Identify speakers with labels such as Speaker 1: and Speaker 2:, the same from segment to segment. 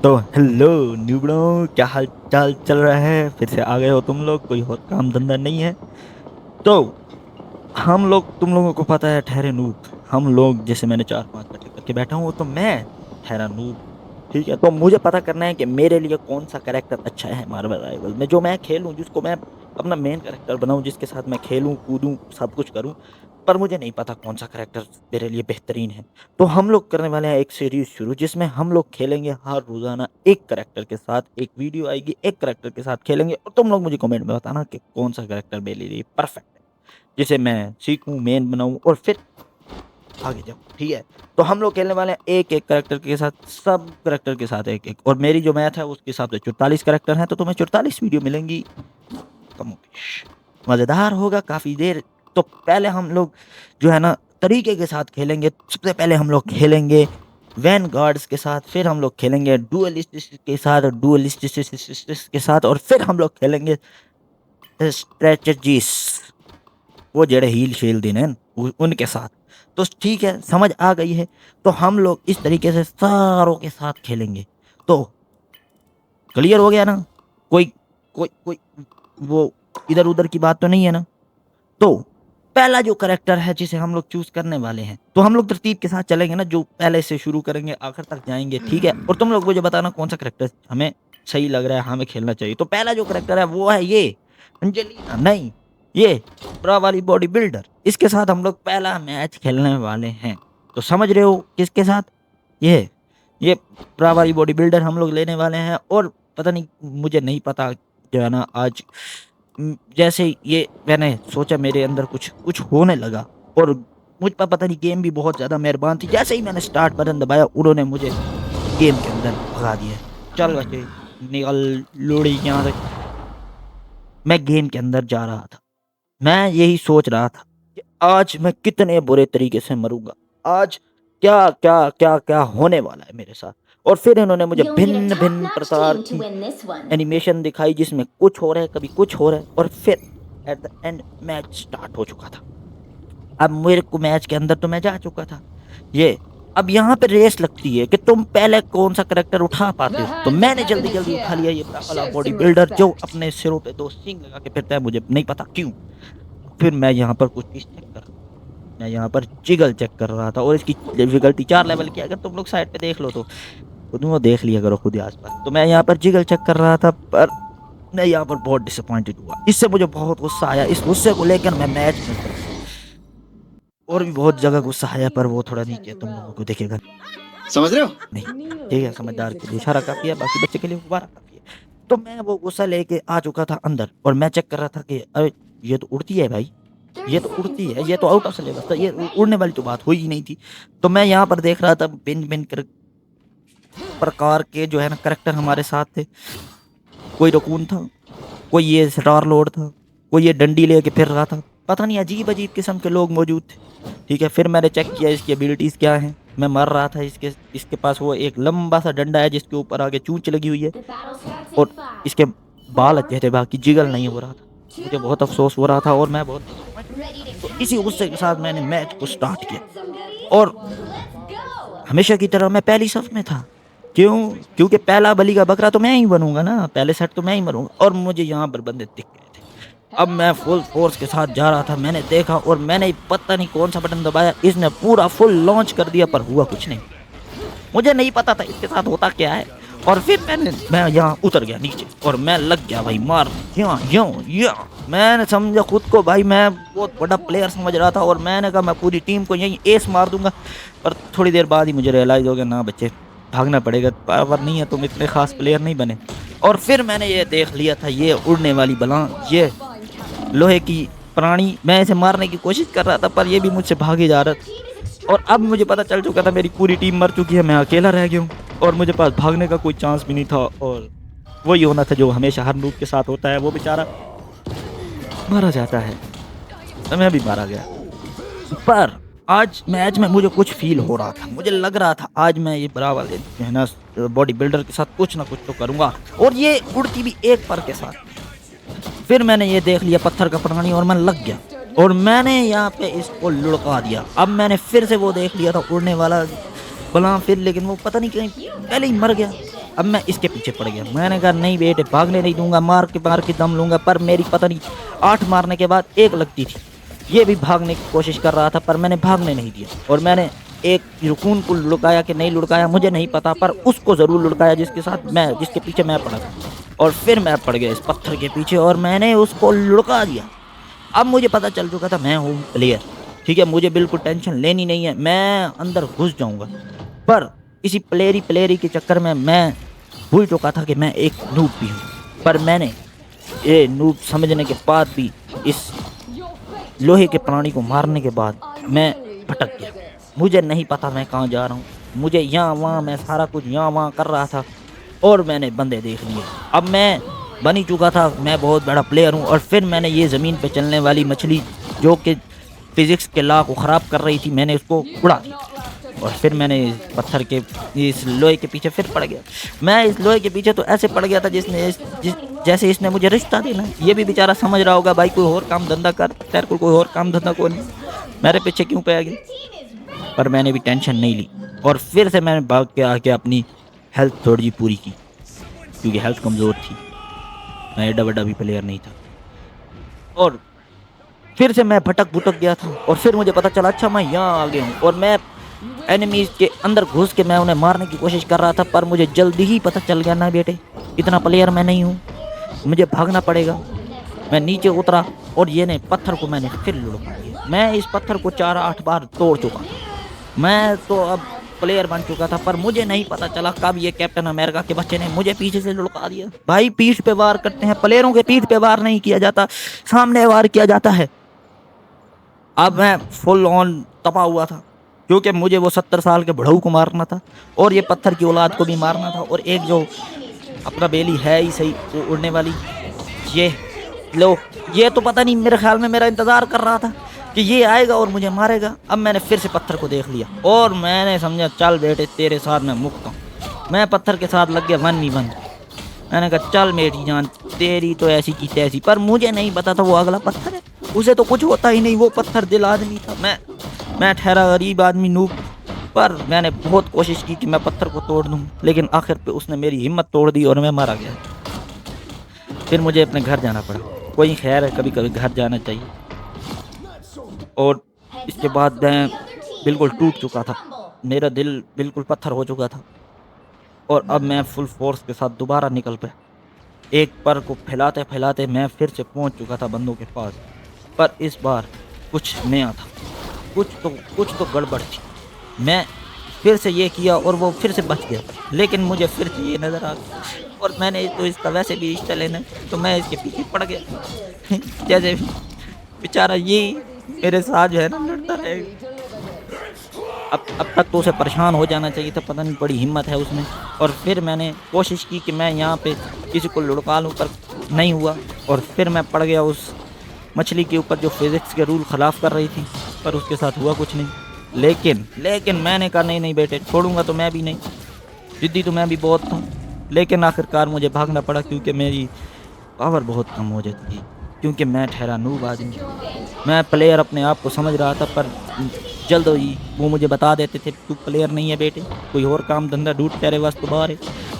Speaker 1: तो हेलो न्यूबड़ों, क्या हाल चाल चल रहा है? फिर से आ गए हो तुम लोग, कोई और काम धंधा नहीं है? तो हम लोग, तुम लोगों को पता है, ठहरे नूब। हम लोग जैसे मैंने 4-5 कट्टे करके बैठा हूँ, तो मैं ठहरा नूब। ठीक है, तो मुझे पता करना है कि मेरे लिए कौन सा कैरेक्टर अच्छा है मार्वल राइवल में, जो मैं खेलूं, जिसको मैं अपना मेन कैरेक्टर बनाऊं, जिसके साथ मैं खेलूं कूदूं सब कुछ करूं। पर मुझे नहीं पता कौन सा कैरेक्टर मेरे लिए बेहतरीन है। तो हम लोग करने वाले हैं एक सीरीज शुरू, जिसमें हम लोग खेलेंगे हर रोजाना एक कैरेक्टर के साथ। एक वीडियो आएगी, एक कैरेक्टर के साथ खेलेंगे, और तुम लोग मुझे कमेंट में बताना कि कौन सा कैरेक्टर मेरे लिए परफेक्ट है, जिसे मैं सीखूं, मेन बनाऊं और फिर आगे जाऊं। ठीक है, तो हम लोग खेलने वाले हैं एक एक कैरेक्टर के साथ, सब कैरेक्टर के साथ एक एक। और मेरी जो मैथ है उसके हिसाब से 44 कैरेक्टर हैं, तो तुम्हें 44 वीडियो मिलेंगी। कमोबेश मजेदार होगा काफी देर। तो पहले हम लोग जो है ना तरीके के साथ खेलेंगे। सबसे पहले हम लोग खेलेंगे वैन गार्ड्स के साथ, फिर हम लोग खेलेंगे डुअलिस्ट के साथ, डुअलिस्ट के साथ, और फिर हम लोग खेलेंगे स्ट्रेटजीज, वो जड़े हील शील दिन है उनके साथ। तो ठीक है, समझ आ गई है। तो हम लोग इस तरीके से सारों के साथ खेलेंगे। तो क्लियर हो गया ना? कोई कोई कोई वो इधर उधर की बात तो नहीं है ना? तो पहला जो करेक्टर है जिसे हम लोग चूज करने वाले हैं, तो हम लोग तरतीब के साथ चलेंगे ना, जो पहले से शुरू करेंगे आखिर तक जाएंगे। ठीक है, और तुम लोग मुझे बताना कौन सा करेक्टर हमें सही लग रहा है, हमें खेलना चाहिए। तो पहला जो करेक्टर है वो है ये अंजेलिना, नहीं, ये ब्रा वाली बॉडी बिल्डर। इसके साथ हम लोग पहला मैच खेलने वाले हैं। तो समझ रहे हो किसके साथ? ये ये ब्रा वाली बॉडी बिल्डर हम लोग लेने वाले हैं। और पता नहीं, मुझे नहीं पता जो है ना, आज जैसे ये मैंने सोचा मेरे अंदर कुछ कुछ होने लगा, और मुझ पर पता नहीं गेम भी बहुत ज्यादा मेहरबान थी। जैसे ही मैंने स्टार्ट बटन दबाया, उन्होंने मुझे गेम के अंदर भगा दिया। चल बच्चे, निकल लोड़ी यहाँ से। मैं गेम के अंदर जा रहा था, मैं यही सोच रहा था कि आज मैं कितने बुरे तरीके से मरूंगा, आज क्या क्या क्या क्या होने वाला है मेरे साथ। और फिर इन्होंने मुझे
Speaker 2: You'll need a
Speaker 1: भिन्न भिन्न
Speaker 2: top-notch
Speaker 1: प्रकार
Speaker 2: team to
Speaker 1: की
Speaker 2: win this one.
Speaker 1: एनिमेशन दिखाई, जिसमें कुछ हो रहा है, कभी कुछ हो रहा है, और फिर at the end match start हो चुका था। अब मेरे को मैच के अंदर तो मैं जा चुका था। ये अब यहाँ पे रेस लगती है कि तुम पहले कौन सा करेक्टर उठा पाते हो। तो मैंने जल्दी जल्दी उठा लिया ये वाला बॉडी बिल्डर, जो अपने सिरों पे 2 सींग लगा के फिरता है, मुझे नहीं पता क्यों। फिर मैं यहाँ पर कुछ चीज चेक कर, मैं यहाँ पर जिगल चेक कर रहा था, और इसकी डिफिकल्टी 4 लेवल की। अगर तुम लोग साइड पे देख लो तो खुद वो देख लिया करो खुद ही आसपास। तो मैं यहाँ पर जिगल चेक कर रहा था, पर मैं यहाँ पर बहुत डिसअपॉइंटेड हुआ। इससे मुझे बहुत गुस्सा आया। इस गुस्से को लेकर मैं मैच में और भी बहुत जगह गुस्सा आया, पर वो थोड़ा नीचे तुम लोगों को दिखेगा
Speaker 3: समझ रहे हो?
Speaker 1: नहीं। ठीक है, समझदार के लिए इशारा काफी है, बाकी बच्चे के लिए गुब्बारा काफी है। तो मैं वो गुस्सा लेके आ चुका था अंदर, और मैं चेक कर रहा था कि अरे ये तो उड़ती है भाई, ये तो उड़ती है, ये तो आउट ऑफ सिलेबस था, ये उड़ने वाली तो बात हुई ही नहीं थी। तो मैं यहाँ पर देख रहा था भिन्न भिन्न प्रकार के जो है ना करेक्टर हमारे साथ थे। कोई रकून था, कोई ये स्टार लॉर्ड था, कोई ये डंडी लेके फिर रहा था। पता नहीं अजीब अजीब किस्म के लोग मौजूद थे। ठीक है, फिर मैंने चेक किया इसकी एबिलिटीज क्या हैं। मैं मर रहा था। इसके पास वो एक लंबा सा डंडा है, जिसके ऊपर आगे चूंच लगी हुई है,
Speaker 2: The battle starts
Speaker 1: और
Speaker 2: in 5,
Speaker 1: इसके बाल अच्छे थे,
Speaker 2: 4,
Speaker 1: बाकी जिगल नहीं हो रहा था।
Speaker 2: 3,
Speaker 1: मुझे बहुत अफसोस हो रहा था, और मैं बहुत
Speaker 2: ready to
Speaker 1: तो
Speaker 2: capture
Speaker 1: इसी
Speaker 2: the
Speaker 1: गुस्से के साथ मैंने
Speaker 2: victory.
Speaker 1: मैच को स्टार्ट किया।
Speaker 2: Somebody?
Speaker 1: और
Speaker 2: Let's go!
Speaker 1: हमेशा की तरह मैं पहली सफ में था। क्यों? क्योंकि पहला बलि का बकरा तो मैं ही बनूंगा ना, पहले सेट तो मैं ही मरूंगा। और मुझे यहाँ पर बंदे दिख गए थे। अब मैं फुल फोर्स के साथ जा रहा था। मैंने देखा, और मैंने पता नहीं कौन सा बटन दबाया, इसने पूरा फुल लॉन्च कर दिया, पर हुआ कुछ नहीं। मुझे नहीं पता था इसके साथ होता क्या है। और फिर मैं यहाँ उतर गया नीचे, और मैं लग गया भाई मार, यहाँ मैंने समझा खुद को भाई मैं बहुत बड़ा प्लेयर समझ रहा था, और मैंने कहा मैं पूरी टीम को यहीं एस मार दूंगा। पर थोड़ी देर बाद ही मुझे रियलाइज हो गया, ना बच्चे भागना पड़ेगा, पावर नहीं है, तुम इतने खास प्लेयर नहीं बने। और फिर मैंने ये देख लिया था, ये उड़ने वाली बला, ये लोहे की प्राणी, मैं इसे मारने की कोशिश कर रहा था, पर ये भी मुझसे भागे जा रहा था। और अब मुझे पता चल चुका था मेरी पूरी टीम मर चुकी है, मैं अकेला रह गया हूँ, और मुझे पास भागने का कोई चांस भी नहीं था। और वही होना था जो हमेशा हर नूब के साथ होता है, वो बेचारा मारा जाता है। तो मैं भी मारा गया। पर आज मैच में मुझे कुछ फील हो रहा था, मुझे लग रहा था आज मैं ये बड़ा वाले जो है ना बॉडी बिल्डर के साथ कुछ ना कुछ तो करूंगा। और ये उड़ती भी एक पर के साथ। फिर मैंने ये देख लिया पत्थर का प्राणी, और मैं लग गया, और मैंने यहाँ पे इसको लुढ़का दिया। अब मैंने फिर से वो देख लिया था उड़ने वाला बला, फिर लेकिन वो पता नहीं कहीं पहले ही मर गया। अब मैं इसके पीछे पड़ गया। मैंने कहा नहीं बेटे, भागने नहीं दूंगा, मार के दम लूंगा। पर मेरी पता नहीं 8 मारने के बाद 1 लगती थी। ये भी भागने की कोशिश कर रहा था पर मैंने भागने नहीं दिया, और मैंने एक रुकून को लुढ़काया कि नहीं लुढ़काया मुझे नहीं पता, पर उसको ज़रूर लुढ़काया जिसके पीछे मैं पड़ा था। और फिर मैं पड़ गया इस पत्थर के पीछे और मैंने उसको लुढ़का दिया। अब मुझे पता चल चुका था मैं हूँ प्लेयर, ठीक है, मुझे बिल्कुल टेंशन लेनी नहीं है, मैं अंदर घुस जाऊंगा। पर इसी प्लेयरी के चक्कर में मैं भूल चुका था कि मैं एक नूब भी हूँ। पर मैंने ये नूब समझने के बाद भी इस लोहे के प्राणी को मारने के बाद मैं भटक गया। मुझे नहीं पता मैं कहाँ जा रहा हूँ, मुझे यहाँ वहाँ मैं सारा कुछ यहाँ वहाँ कर रहा था और मैंने बंदे देख लिए। अब मैं बन ही चुका था, मैं बहुत बड़ा प्लेयर हूँ। और फिर मैंने ये ज़मीन पे चलने वाली मछली जो कि फिज़िक्स के लॉ को ख़राब कर रही थी, मैंने उसको उड़ा दिया। और फिर मैंने पत्थर के इस लोहे के पीछे फिर पड़ गया। मैं इस लोहे के पीछे तो ऐसे पड़ गया था जैसे इसने मुझे रिश्ता देना है। ये भी बेचारा समझ रहा होगा भाई कोई और काम धंधा कर, तेरे को कोई और काम धंधा को नहीं, मेरे पीछे क्यों पे आ गया। पर मैंने भी टेंशन नहीं ली और फिर से मैंने भाग के आके अपनी हेल्थ थोड़ी जी पूरी की, क्योंकि हेल्थ कमज़ोर थी, मैं एडा बड़ा भी प्लेयर नहीं था। और फिर से मैं भटक भुटक गया था और फिर मुझे पता चला अच्छा मैं यहाँ आ गया हूँ। और मैं एनिमीज के अंदर घुस के मैं उन्हें मारने की कोशिश कर रहा था, पर मुझे जल्दी ही पता चल गया ना बेटे इतना प्लेयर मैं नहीं हूँ, मुझे भागना पड़ेगा। मैं नीचे उतरा और ये ने पत्थर को मैंने फिर लुढ़का दिया। मैं इस पत्थर को 4-8 बार तोड़ चुका, मैं तो अब प्लेयर बन चुका था। पर मुझे नहीं पता चला कब ये कैप्टन अमेरिका के बच्चे ने मुझे पीछे से लुढ़का दिया। भाई पीठ पे वार करते हैं, प्लेयरों के पीठ पे वार नहीं किया जाता, सामने वार किया जाता है। अब मैं फुल ऑन तपा हुआ था क्योंकि मुझे वो 70 साल के बुढ़ऊ को मारना था और ये पत्थर की औलाद को भी मारना था। और एक जो अपना बेली है ही सही वो उड़ने वाली, ये लो, ये तो पता नहीं मेरे ख्याल में मेरा इंतज़ार कर रहा था कि ये आएगा और मुझे मारेगा। अब मैंने फिर से पत्थर को देख लिया और मैंने समझा चल बेटे तेरे साथ मैं मुक्त हूँ। मैं पत्थर के साथ लग गया 1v1। मैंने कहा चल मेरी जान तेरी तो ऐसी की तैसी। पर मुझे नहीं पता था वो अगला पत्थर है, उसे तो कुछ होता ही नहीं, वो पत्थर दिल आदमी था। मैं ठहरा गरीब आदमी नूब। पर मैंने बहुत कोशिश की कि मैं पत्थर को तोड़ दूं, लेकिन आखिर पे उसने मेरी हिम्मत तोड़ दी और मैं मारा गया। फिर मुझे अपने घर जाना पड़ा। कोई खैर है, कभी कभी घर जाना चाहिए। और इसके बाद मैं बिल्कुल टूट चुका था, मेरा दिल बिल्कुल पत्थर हो चुका था और अब मैं फुल फोर्स के साथ दोबारा निकल पे एक पर को फैलाते फैलाते मैं फिर से पहुंच चुका था बंदों के पास। पर इस बार कुछ नया था, कुछ तो गड़बड़ थी। मैं फिर से ये किया और वो फिर से बच गया, लेकिन मुझे फिर से ये नज़र आ गया और मैंने तो इसका वैसे भी रिश्ता लेना है, तो मैं इसके पीछे पड़ गया। जैसे बेचारा ये मेरे साथ जो है ना लड़ता रहेगा। अब तक तो उसे परेशान हो जाना चाहिए था, पता नहीं बड़ी हिम्मत है उसमें। और फिर मैंने कोशिश की कि मैं यहाँ पे किसी को लुढ़का लूँ, पर नहीं हुआ। और फिर मैं पड़ गया उस मछली के ऊपर जो फिज़िक्स के रूल ख़िलाफ़ कर रही थी, पर उसके साथ हुआ कुछ नहीं। लेकिन मैंने कहा नहीं बेटे, छोड़ूंगा तो मैं भी नहीं, जिद्दी तो मैं भी बहुत था। लेकिन आखिरकार मुझे भागना पड़ा क्योंकि मेरी पावर बहुत कम हो जाती थी, क्योंकि मैं ठहरा नूब आदमी। मैं प्लेयर अपने आप को समझ रहा था, पर जल्द ही वो मुझे बता देते थे तू प्लेयर नहीं है बेटे, कोई और काम धंधा ढूंढ, तेरे वास्ते बाहर है।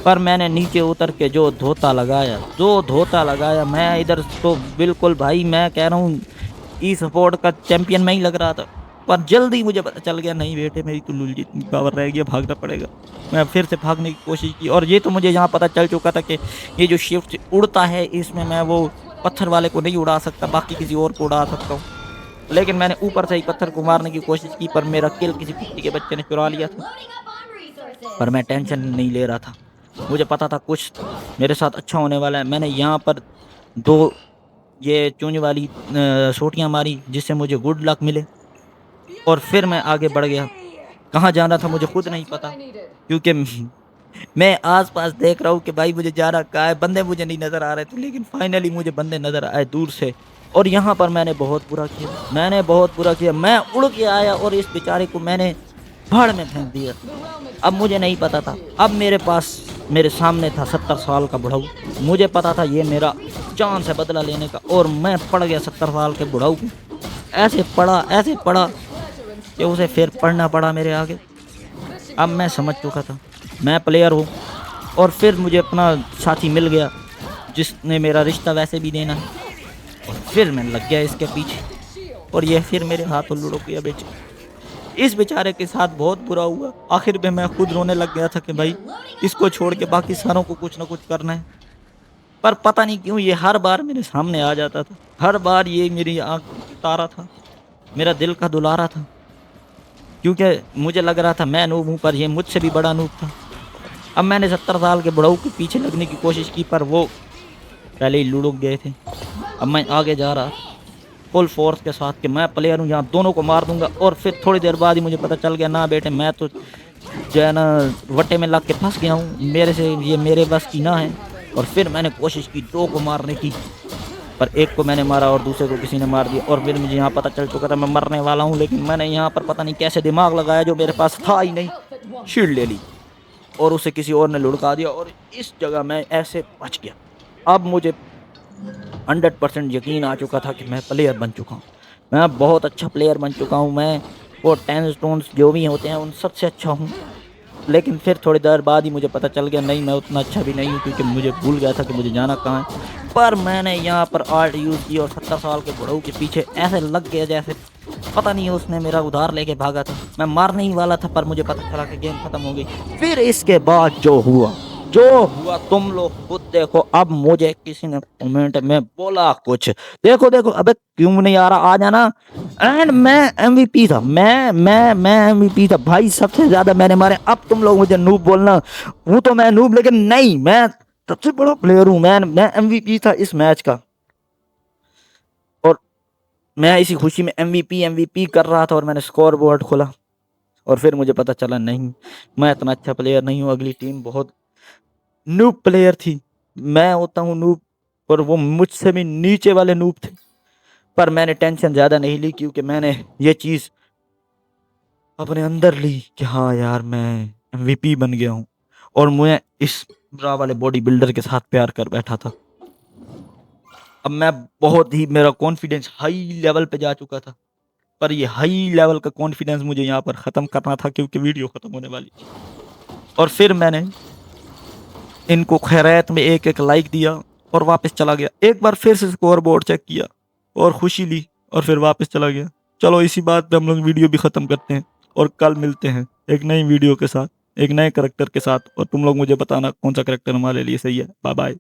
Speaker 1: पर मैंने नीचे उतर के जो धोता लगाया मैं इधर तो बिल्कुल भाई मैं कह रहा हूँ ई स्पोर्ट का चैंपियन मैं ही लग रहा था। पर जल्दी मुझे पता चल गया नहीं बेटे मेरी तो लुल जितनी पावर रह गई, भागना पड़ेगा। मैं फिर से भागने की कोशिश की और ये तो मुझे यहाँ पता चल चुका था कि ये जो शिफ्ट उड़ता है इसमें मैं वो पत्थर वाले को नहीं उड़ा सकता, बाकी किसी और को उड़ा सकता हूँ। लेकिन मैंने ऊपर से ही पत्थर को मारने की कोशिश की, पर मेरा किल किसी कुत्ते के बच्चे ने चुरा लिया था। पर मैं टेंशन नहीं ले रहा था, मुझे पता था कुछ मेरे साथ अच्छा होने वाला है। मैंने यहाँ पर 2 ये चूंज वाली सोटियाँ मारी जिससे मुझे गुड लक मिले और फिर मैं आगे बढ़ गया। कहाँ जाना था मुझे खुद नहीं पता, क्योंकि मैं आसपास देख रहा हूँ कि भाई मुझे जा रहा कहाँ है, बंदे मुझे नहीं नज़र आ रहे थे। लेकिन फाइनली मुझे बंदे नज़र आए दूर से और यहाँ पर मैंने बहुत बुरा किया। मैं उड़ के आया और इस बेचारे को मैंने भाड़ में फेंक दिया। अब मुझे नहीं पता था, अब मेरे सामने था 70 साल का बुढ़ऊ। मुझे पता था ये मेरा जान से बदला लेने का, और मैं पड़ गया 70 साल के बुढ़ऊ को। ऐसे पड़ा कि उसे फिर पढ़ना पड़ा मेरे आगे। अब मैं समझ चुका था मैं प्लेयर हूँ, और फिर मुझे अपना साथी मिल गया जिसने मेरा रिश्ता वैसे भी देना है, और फिर मैं लग गया इसके पीछे, और ये फिर मेरे हाथों लुढ़क गया बेचारा। इस बेचारे के साथ बहुत बुरा हुआ। आखिर में मैं खुद रोने लग गया था कि भाई इसको छोड़ के बाकी सारों को कुछ ना कुछ करना है। पर पता नहीं क्यों ये हर बार मेरे सामने आ जाता था, हर बार ये मेरी आँख का तारा था, मेरा दिल का दुलारा था, क्योंकि मुझे लग रहा था मैं नूब हूँ पर ये मुझसे भी बड़ा नूब था। अब मैंने 70 साल के बुढ़ऊ के पीछे लगने की कोशिश की पर वो पहले ही लुढ़क गए थे। अब मैं आगे जा रहा था फुल फोर्स के साथ कि मैं प्लेयर हूँ, यहाँ दोनों को मार दूंगा। और फिर थोड़ी देर बाद ही मुझे पता चल गया ना बेटे मैं तो जो है ना वट्टे में लग के फंस गया हूँ, मेरे से ये मेरे बस की ना है। और फिर मैंने कोशिश की 2 को मारने की, पर एक को मैंने मारा और दूसरे को किसी ने मार दिया। और फिर मुझे यहाँ पता चल चुका था मैं मरने वाला हूँ, लेकिन मैंने यहाँ पर पता नहीं कैसे दिमाग लगाया जो मेरे पास था ही नहीं, शील्ड ले ली और उसे किसी और ने लुढ़का दिया और इस जगह मैं ऐसे बच गया। अब मुझे 100% यकीन आ चुका था कि मैं प्लेयर बन चुका हूँ, मैं बहुत अच्छा प्लेयर बन चुका हूँ। मैं वो 10 स्टोन्स जो भी होते हैं उन सबसे अच्छा हूँ। लेकिन फिर थोड़ी देर बाद ही मुझे पता चल गया नहीं मैं उतना अच्छा भी नहीं हूँ, क्योंकि मुझे भूल गया था कि मुझे जाना कहाँ है। पर मैंने यहाँ पर आर्ट यूज़ की और 70 साल के बुढ़ऊ के पीछे ऐसे लग गया जैसे पता नहीं उसने मेरा उधार लेके भागा था। मैं मारने ही वाला था पर मुझे पता चला कि गेम खत्म हो गई। फिर इसके बाद जो हुआ तुम लोग खुद देखो। अब मुझे किसी ने कमेंट में बोला कुछ, देखो देखो अबे क्यों नहीं आ रहा, आ जाना। एंड मैं एमवीपी था, मैं एमवीपी था भाई, सबसे ज्यादा मैंने मारे। अब तुम लोग मुझे नूब बोलना, हूँ तो मैं नूब लेकिन नहीं, मैं सबसे बड़ा प्लेयर हूँ। मैं एमवीपी था इस मैच का, और मैं इसी खुशी में एमवीपी कर रहा था और मैंने स्कोर बोर्ड खोला और फिर मुझे पता चला नहीं मैं इतना अच्छा प्लेयर नहीं हूँ। अगली टीम बहुत नूब प्लेयर थी, मैं होता हूँ नूब और वो मुझसे भी नीचे वाले नूब थे। पर मैंने टेंशन ज़्यादा नहीं ली क्योंकि मैंने ये चीज़ अपने अंदर ली कि हाँ यार मैं एमवीपी बन गया हूँ, और मैं इस ब्रा वाले बॉडी बिल्डर के साथ प्यार कर बैठा था। अब मैं बहुत ही मेरा कॉन्फिडेंस हाई लेवल पे जा चुका था, पर ये हाई लेवल का कॉन्फिडेंस मुझे यहाँ पर ख़त्म करना था क्योंकि वीडियो ख़त्म होने वाली थी। और फिर मैंने इनको खैरियत में एक एक लाइक दिया और वापस चला गया। एक बार फिर से स्कोर बोर्ड चेक किया और खुशी ली और फिर वापस चला गया। चलो इसी बात पे हम लोग वीडियो भी ख़त्म करते हैं और कल मिलते हैं एक नई वीडियो के साथ, एक नए करेक्टर के साथ, और तुम लोग मुझे बताना कौन सा करेक्टर हमारे लिए सही है। Bye bye.